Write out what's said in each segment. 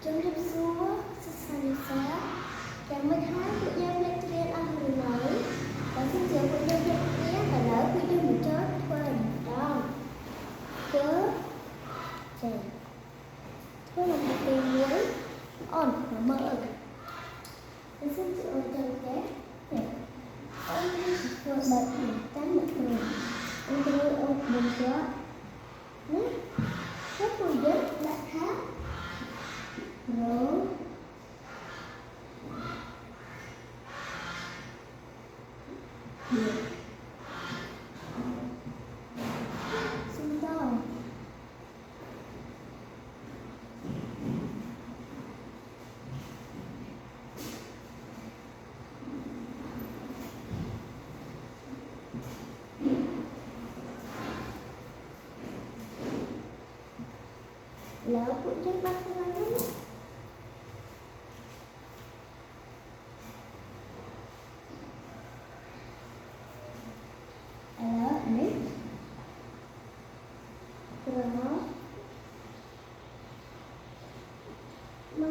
Trong đêm xưa, sáng sáng, chẳng mấy tháng của em lên trên ăn người nói. Và xin chào của em nhận biết và lỡ của em một chốt thuần đòn. Cớ chảy. Thôi là một tình muối, ổn và mơ ẩn. Và xin chào ở trong thế. Ông vừa bật để tán một người. Ông tôi ông buồn quá. Rất vui giấc đã hát. Rồi. Được. Xin chào. Lỡ cũng chắc bắt lắm. Lỡ đấy. Rồi nó. Mà.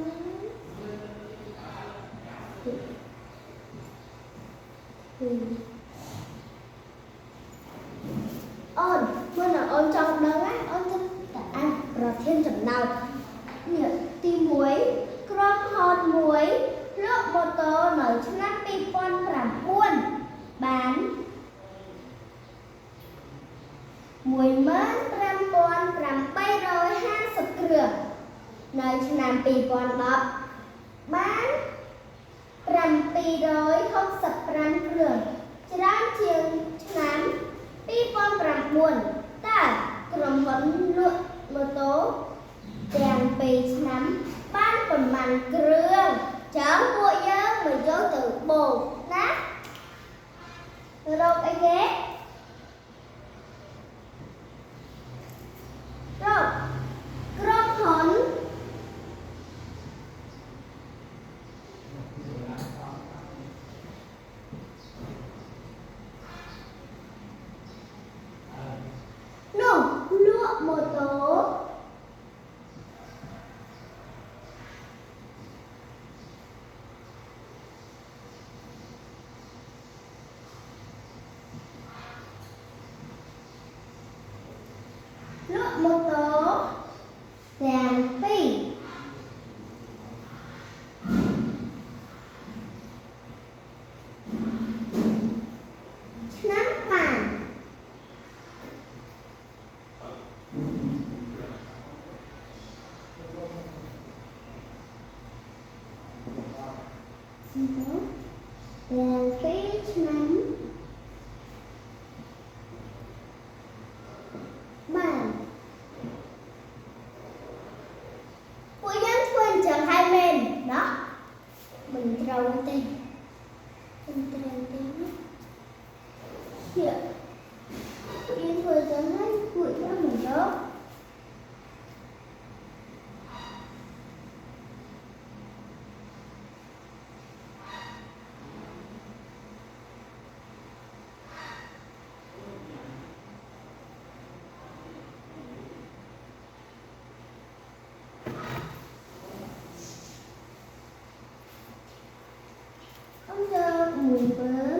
Ôn, mới là ôn trong đó á, ôn trong cả ăn, rồi thêm chấm nào. Tìm muối, crom hòn muối, nước bột tô nởឆ្នាំ2009 bán muối mến 5,850 គ្រឿងនៅឆ្នាំ2010បាន765គ្រឿងច្រើនជាងឆ្នាំ2009តើក្រុមហ៊ុនលក់ម៉ូតូទាំងពីរឆ្នាំបានប៉ុន្មានគ្រឿងចាំពួកយើងមកយកទៅបូកណារកអីគេរកក្រុមហ៊ុននោះលក់ម៉ូតូម៉ូតូទាំងពីរឆ្នាំបានទាំងពីរឆ្នាំបានពួកយើងធ្វើអញ្ចឹងហើយមែនណាមិនត្រូវទេមិនត្រូវទេhereពួកយើងធ្វើអញ្ចឹងហើយពួកយើងមិនយកមួយមើល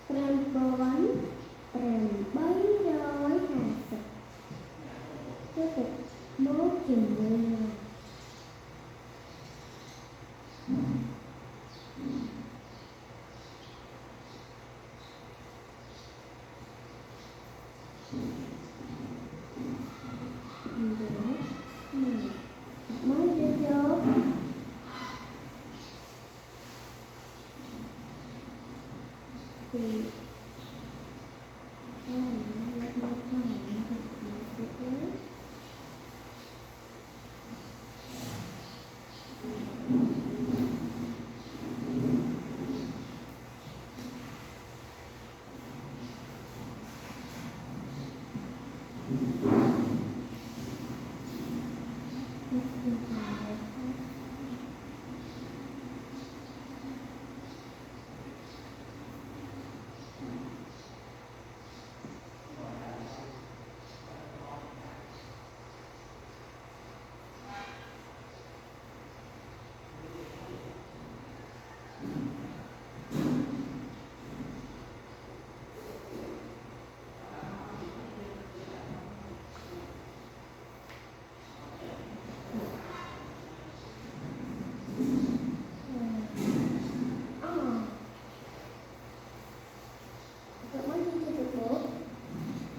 5350ទៅទៅមកជាមួយ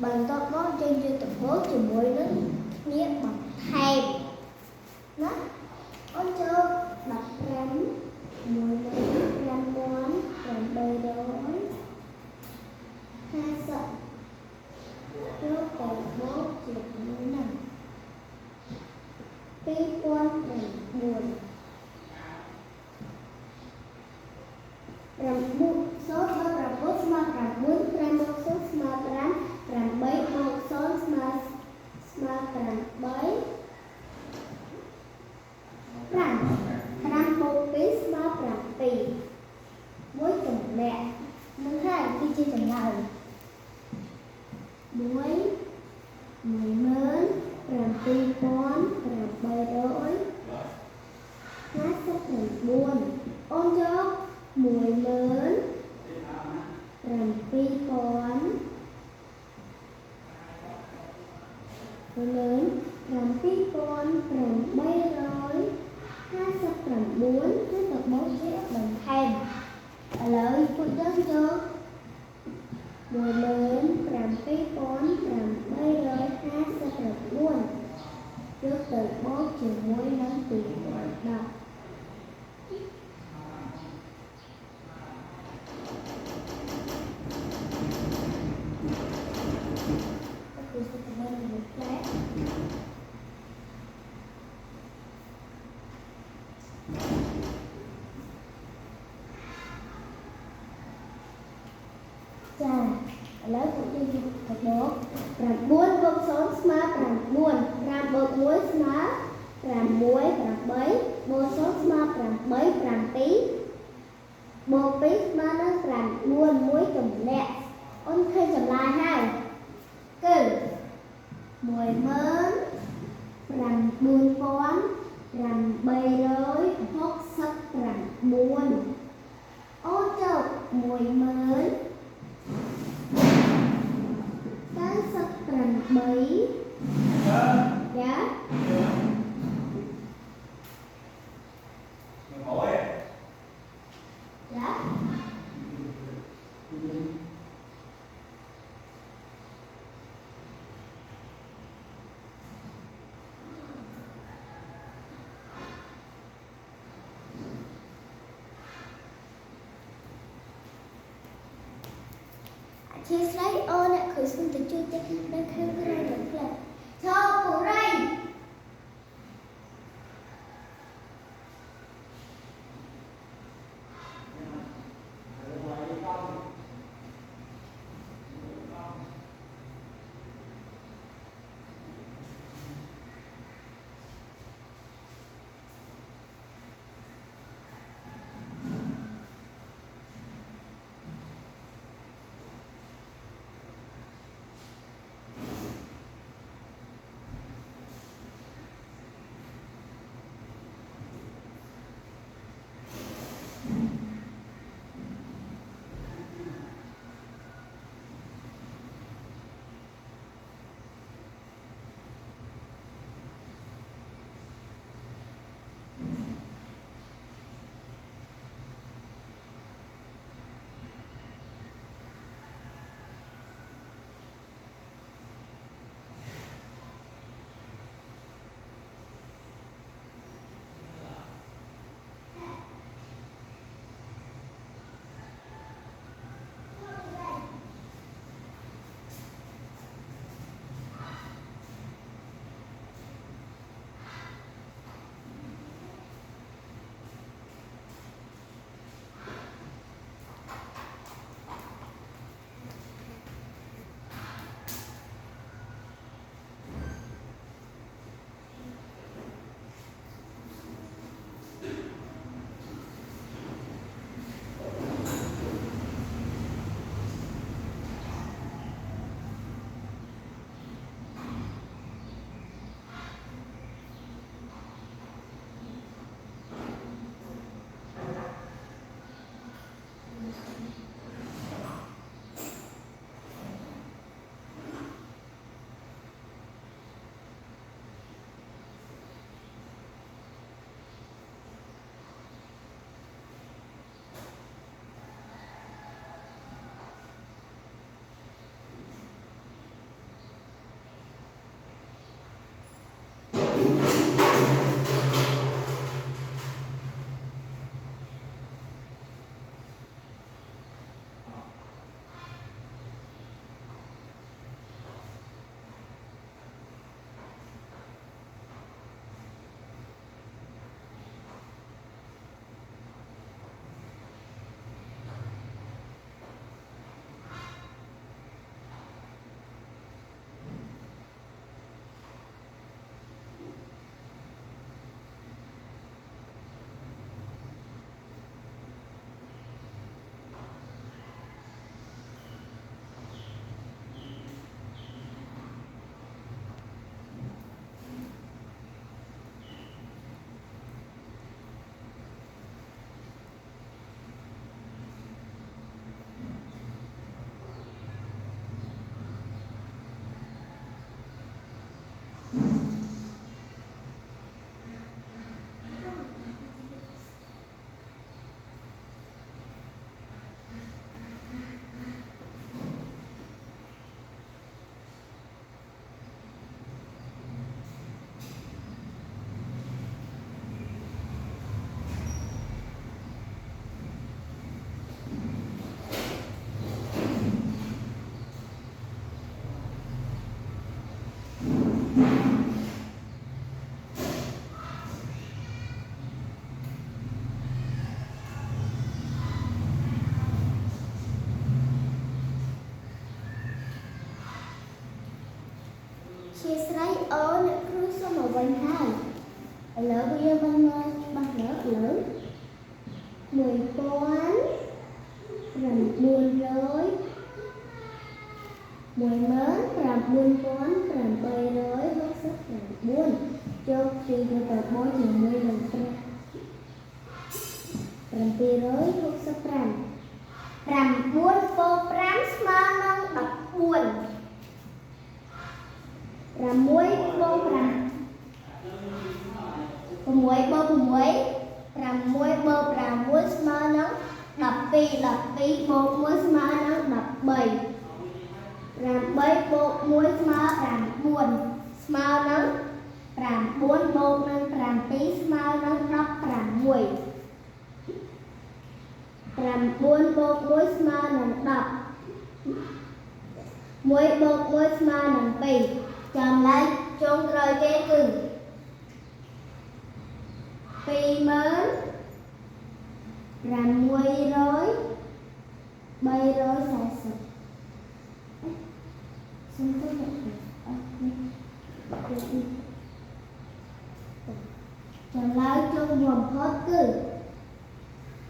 bằng tóc bó trên chưa tập bố chỉ mỗi nó nghĩa bằng thèm nó ôn chưa bạch rắn mùi lấy rắn món rắn bơi đói hai sợ trước tập bố chỉ mỗi nằm pi quan đành buồn rambut sos ma rambut ma rambut rambut sos ma ram rambai bok sos ma rambai ram bok pis ma rampi muối chồng mẹ thứ hai khi chia chồng lại muối mùi mến rampi pon rambai đói hát sắc thành buồn ôn cho mùi mến rằm pi con mùi mến rằm pi con rằm bay rồi hai sắp rằm bốn hai tập bốn chữ bằng thèm lời phụ đơn chưa mùi mến rằm pi con rằm bay rồi hai sắp rằm bốn trước từ bó chữ muối nắng tùy đọc lớp của chương trình tập bố rằm buôn bốc xón smart rằm buôn rằm bốc muối smart rằm muối rằm bấy bốc xón smart rằm bấy rằm tí bốc tí smart nó rằm buôn muối chùm lẹ ôn khi chùm lại hai cử mùi mến rằm buôn phón rằm bầy rối hốt sắc rằm buôn ô chọc mùi mến cái sắc rằm bấy dạ dạ chia slide on ạ khởi xung từ chưa tích đang khơi cái này được là cho cổ ray chia sấy ở nước cruise số một bên hai lỡ bây giờ bằng lỡ 10 con làm buồn rồi 10 mến làm buồn con làm bầy rồi hết sức làm buồn cho chuyện cho tập bố chỉ 10 lần làm bì rồi hết sức làm buồn cô rám mà nông đập buồn làm muối bô làm muối bô muối làm muối bô làm muối mà nông đập pi bột muối mà nó đập bầy làm bấy bột muối mà làm buồn mà nó làm buồn bột nó làm tí mà nó đập làm muối làm buồn bột muối mà nó đập muối bột muối mà nó pi chọn lại chọn rồi cái cưng pi mến làm muối rồi bay rồi sai sụp xong có chọn lại trong vòng hết cử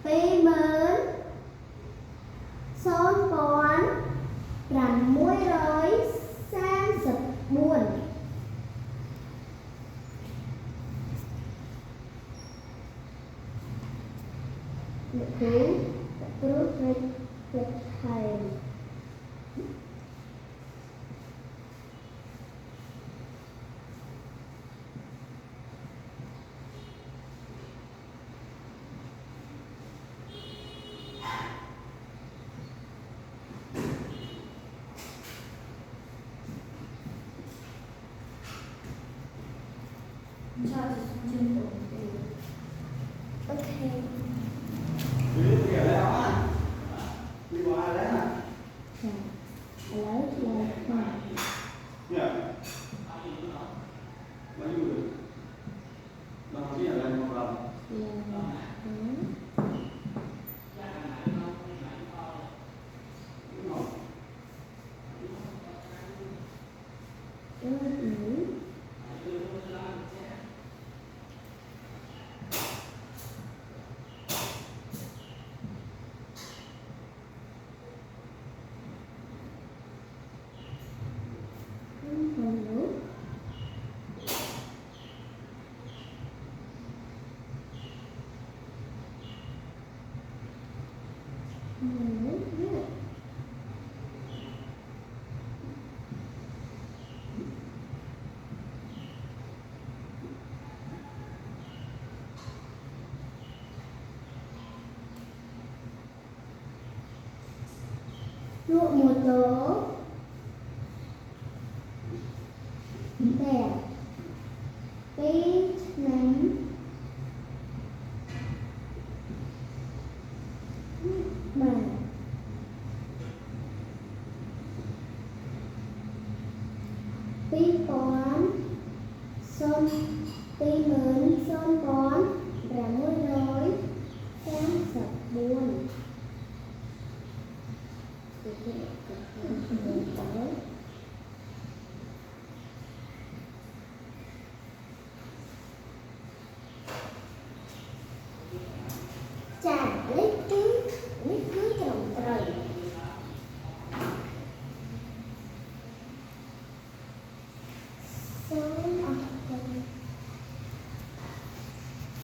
pi mến son con làm muối rồi sang sụp buồn thứ rất hay okay. Lụa một tớ bè bít nắm mà bít con son tí mến son con ra môi rối sáng sập buồn chà lấy cứ trồng trời xong